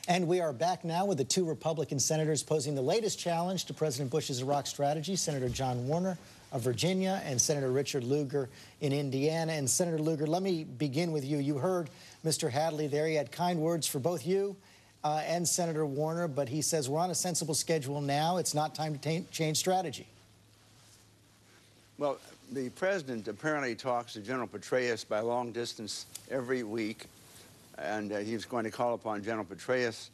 And we are back now with the two Republican senators posing the latest challenge to President Bush's Iraq strategy, Senator John Warner of Virginia and Senator Richard Lugar in Indiana. And Senator Lugar, let me begin with you. You heard Mr. Hadley there. He had kind words for both you and Senator Warner, but he says we're on a sensible schedule now. It's not time to change strategy. Well, the president apparently talks to General Petraeus by long distance every week, and he's going to call upon General Petraeus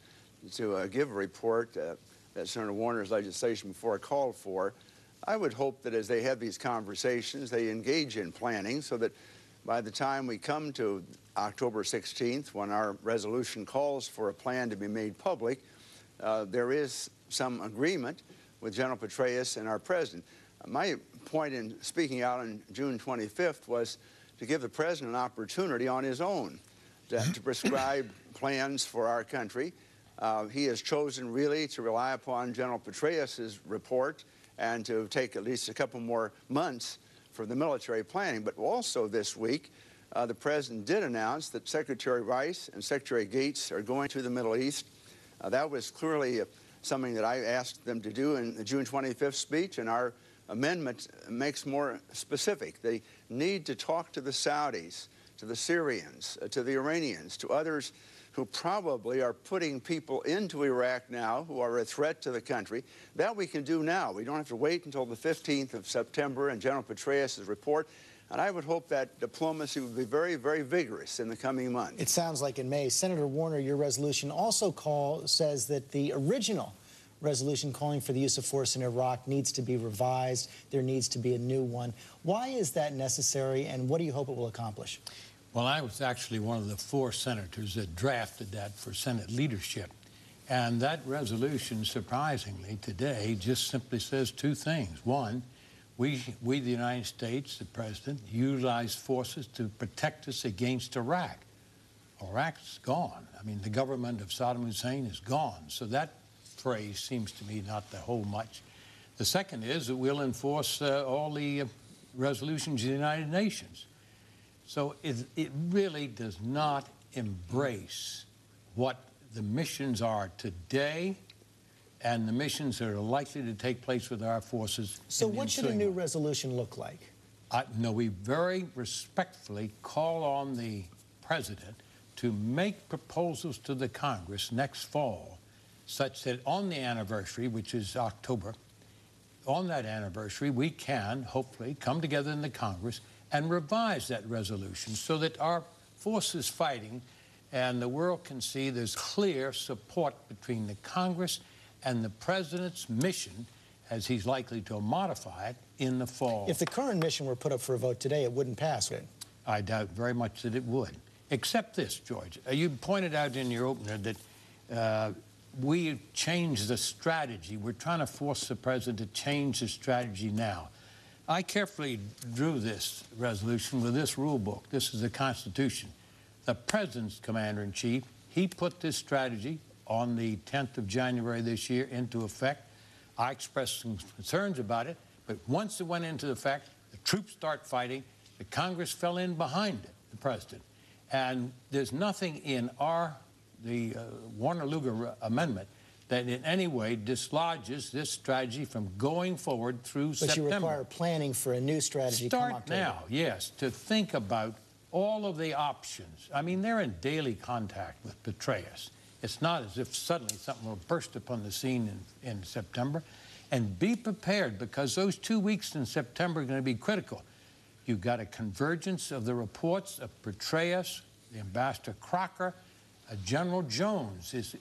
to give a report that Senator Warner's legislation before called for. I would hope that as they have these conversations, they engage in planning so that by the time we come to October 16th, when our resolution calls for a plan to be made public, there is some agreement with General Petraeus and our president. My point in speaking out on June 25th was to give the president an opportunity on his own to prescribe plans for our country. He has chosen really to rely upon General Petraeus's report and to take at least a couple more months for the military planning. But also this week, the president did announce that Secretary Rice and Secretary Gates are going to the Middle East. That was clearly something that I asked them to do in the June 25th speech, and our amendment makes more specific. They need to talk to the Saudis, to the Syrians, to the Iranians, to others who probably are putting people into Iraq now who are a threat to the country. That we can do now. We don't have to wait until the 15th of September and General Petraeus' report. And I would hope that diplomacy would be very, very vigorous in the coming months. It sounds like in May. Senator Warner, your resolution also says that the original resolution calling for the use of force in Iraq needs to be revised. There needs to be a new one. Why is that necessary, and what do you hope it will accomplish? Well, I was actually one of the 4 senators that drafted that for Senate leadership. And that resolution, surprisingly, today just simply says 2 things. One, we the United States, the president, utilize forces to protect us against Iraq. Iraq's gone. I mean, the government of Saddam Hussein is gone. So that phrase seems to me not to hold much. The second is that we'll enforce all the resolutions of the United Nations. So it really does not embrace what the missions are today and the missions that are likely to take place with our forces. So what should a new resolution look like? No, we very respectfully call on the president to make proposals to the Congress next fall such that on the anniversary, which is October, on that anniversary, we can hopefully come together in the Congress and revise that resolution so that our forces fighting and the world can see there's clear support between the Congress and the president's mission, as he's likely to modify it in the fall. If the current mission were put up for a vote today, it wouldn't pass, would it? I doubt very much that it would. Except this, George. You pointed out in your opener that we changed the strategy. We're trying to force the president to change the strategy now. I carefully drew this resolution with this rule book. This is the Constitution. The president's commander-in-chief, he put this strategy on the 10th of January this year into effect. I expressed some concerns about it, but once it went into effect, the troops start fighting. The Congress fell in behind it, the president. And there's nothing in the Warner-Lugar amendment that in any way dislodges this strategy from going forward through September. But you require planning for a new strategy come October. Start now, yes, to think about all of the options. I mean, they're in daily contact with Petraeus. It's not as if suddenly something will burst upon the scene in September. And be prepared, because those 2 weeks in September are going to be critical. You've got a convergence of the reports of Petraeus, the Ambassador Crocker, General Jones is,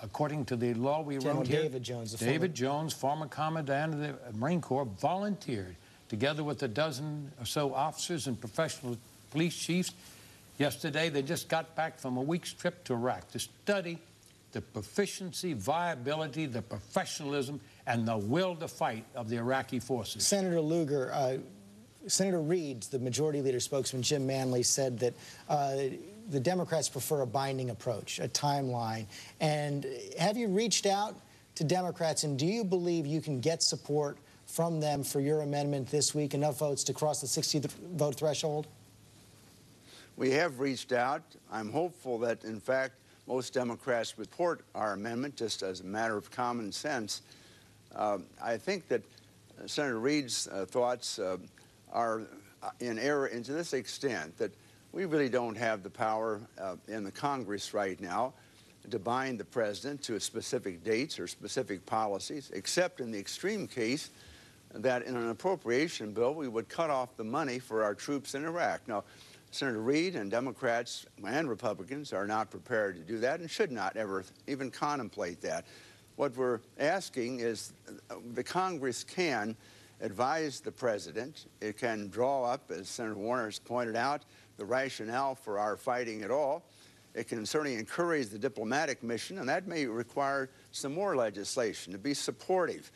according to the law we wrote here, David Jones, former Commandant of the Marine Corps, volunteered, together with a dozen or so officers and professional police chiefs. Yesterday, they just got back from a week's trip to Iraq to study the proficiency, viability, the professionalism, and the will to fight of the Iraqi forces. Senator Lugar, Senator Reid, the Majority Leader spokesman, Jim Manley, said that the Democrats prefer a binding approach, a timeline. And have you reached out to Democrats, and do you believe you can get support from them for your amendment this week, enough votes to cross the 60-vote threshold? We have reached out. I'm hopeful that, in fact, most Democrats support our amendment just as a matter of common sense. I think that Senator Reid's thoughts are in error to this extent that we really don't have the power in the Congress right now to bind the president to specific dates or specific policies, except in the extreme case that in an appropriation bill we would cut off the money for our troops in Iraq. Now, Senator Reid and Democrats and Republicans are not prepared to do that and should not ever even contemplate that. What we're asking is the Congress can advise the president. It can draw up, as Senator Warner has pointed out, the rationale for our fighting at all. It can certainly encourage the diplomatic mission, and that may require some more legislation to be supportive,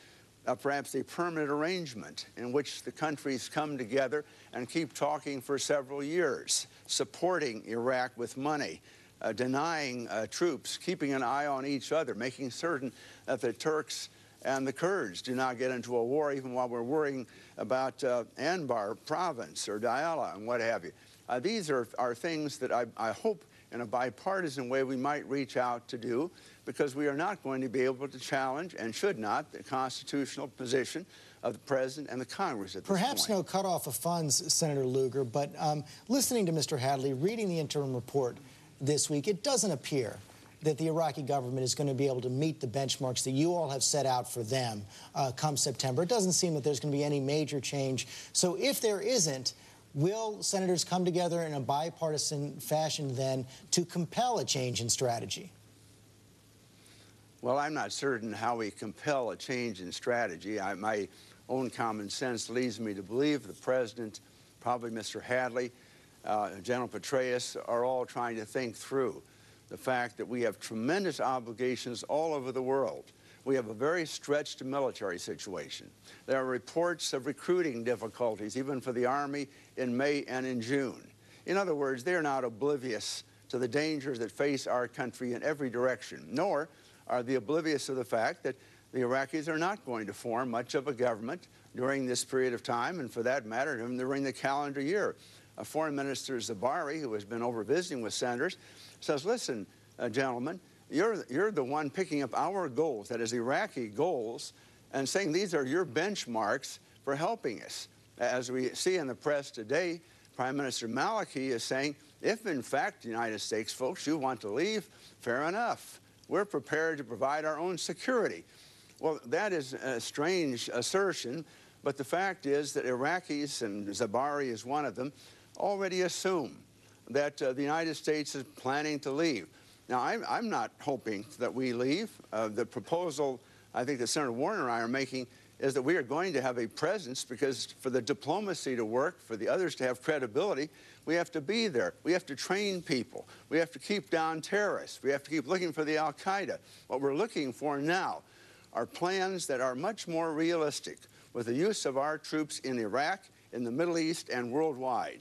perhaps a permanent arrangement in which the countries come together and keep talking for several years, supporting Iraq with money, denying troops, keeping an eye on each other, making certain that the Turks and the Kurds do not get into a war even while we're worrying about Anbar province or Diyala and what have you. These are things that I hope in a bipartisan way we might reach out to do, because we are not going to be able to challenge, and should not, the constitutional position of the President and the Congress at this point. Perhaps no cutoff of funds, Senator Lugar, but listening to Mr. Hadley, reading the interim report this week, it doesn't appear that the Iraqi government is going to be able to meet the benchmarks that you all have set out for them come September. It doesn't seem that there's going to be any major change. So if there isn't, will senators come together in a bipartisan fashion then to compel a change in strategy? Well, I'm not certain how we compel a change in strategy. My own common sense leads me to believe the President, probably Mr. Hadley, General Petraeus, are all trying to think through the fact that we have tremendous obligations all over the world. We have a very stretched military situation. There are reports of recruiting difficulties, even for the Army, in May and in June. In other words, they're not oblivious to the dangers that face our country in every direction, nor are they oblivious to the fact that the Iraqis are not going to form much of a government during this period of time, and for that matter, during the calendar year. Foreign Minister Zabari, who has been over visiting with senators, says, listen, gentlemen, you're the one picking up our goals, that is Iraqi goals, and saying these are your benchmarks for helping us. As we see in the press today, Prime Minister Maliki is saying, if in fact, United States folks, you want to leave, fair enough. We're prepared to provide our own security. Well, that is a strange assertion, but the fact is that Iraqis, and Zabari is one of them, already assume that the United States is planning to leave. Now, I'm not hoping that we leave. The proposal I think that Senator Warner and I are making is that we are going to have a presence, because for the diplomacy to work, for the others to have credibility, we have to be there. We have to train people. We have to keep down terrorists. We have to keep looking for the al-Qaeda. What we're looking for now are plans that are much more realistic with the use of our troops in Iraq, in the Middle East, and worldwide.